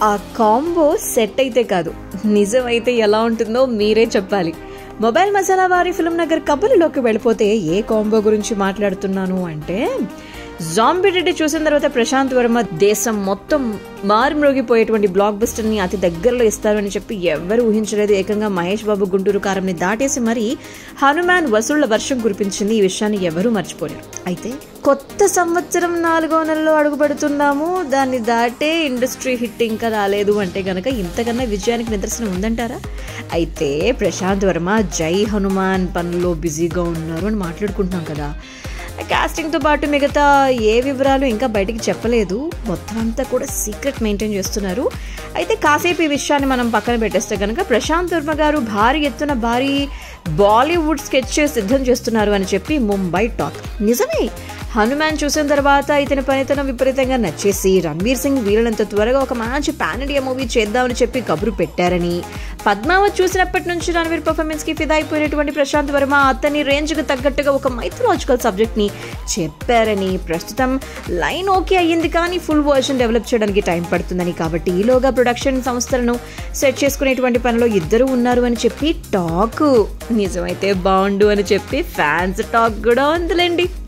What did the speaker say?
ఆ combo set అయితే కాదు, నిజమైతే ఎలా ఉంటుందో మీరే చెప్పాలి. మొబైల్ మసాలా వారి ఫిల్మ్ నగర్ కబుర్లోకి వెళ్ళిపోతే ఏ కాంబో గురించి మాట్లాడుతున్నాను అంటే, జాంబీ రెడ్డి చూసిన తర్వాత ప్రశాంత్ వర్మ దేశం మొత్తం మారుమ్రోగిపోయేటువంటి బ్లాక్ బస్టర్ ని అతి దగ్గరలో ఇస్తారు అని చెప్పి ఎవరు ఊహించలేదు. ఏకంగా మహేష్ బాబు గుంటూరు కారంని దాటేసి మరి హనుమాన్ వసూళ్ల వర్షం కురిపించింది. ఈ విషయాన్ని ఎవరూ మర్చిపోలేరు. అయితే కొత్త సంవత్సరం 4వ నెలలో అడుగు పెడుతున్నాము, దాన్ని దాటే ఇండస్ట్రీ హిట్ ఇంకా రాలేదు అంటే గనక ఇంతకన్నా విజయానికి నిదర్శనం ఉందంటారా? అయితే ప్రశాంత్ వర్మ జై హనుమాన్ పనుల్లో బిజీగా ఉన్నారు అని మాట్లాడుకుంటున్నాం కదా. కాస్టింగ్తో పాటు మిగతా ఏ వివరాలు ఇంకా బయటికి చెప్పలేదు. మొత్తం అంతా కూడా సీక్రెట్ మెయింటైన్ చేస్తున్నారు. అయితే కాసేపు ఈ విషయాన్ని మనం పక్కన పెట్టేస్తే కనుక ప్రశాంత్ వర్మ గారు భారీ ఎత్తున బాలీవుడ్ స్కెచ్ సిద్ధం చేస్తున్నారు అని చెప్పి ముంబై టాక్. నిజమే, హనుమాన్ చూసిన తర్వాత ఇతని పనితనం విపరీతంగా నచ్చేసి రణ్వీర్ సింగ్ వీళ్ళంత త్వరగా ఒక మంచి పాన్ ఇండియా మూవీ చేద్దామని చెప్పి కబురు పెట్టారని, పద్మావత్ చూసినప్పటి నుంచి రణ్వీర్ పర్ఫార్మెన్స్ కి ఫిదా అయిపోయినటువంటి ప్రశాంత్ వర్మ అతని రేంజ్ కు తగ్గట్టుగా ఒక మైథలాజికల్ సబ్జెక్ట్ ని చెప్పారని, ప్రస్తుతం లైన్ ఓకే అయ్యింది కానీ ఫుల్ వర్షన్ డెవలప్ చేయడానికి టైం పడుతుందని, కాబట్టి ఈలోగా ప్రొడక్షన్ సంస్థలను సెట్ చేసుకునేటువంటి పనిలో ఇద్దరు ఉన్నారు అని చెప్పి టాక్. నిజమైతే బాగుండు అని చెప్పి ఫ్యాన్స్ టాక్ కూడా ఉందిలేండి.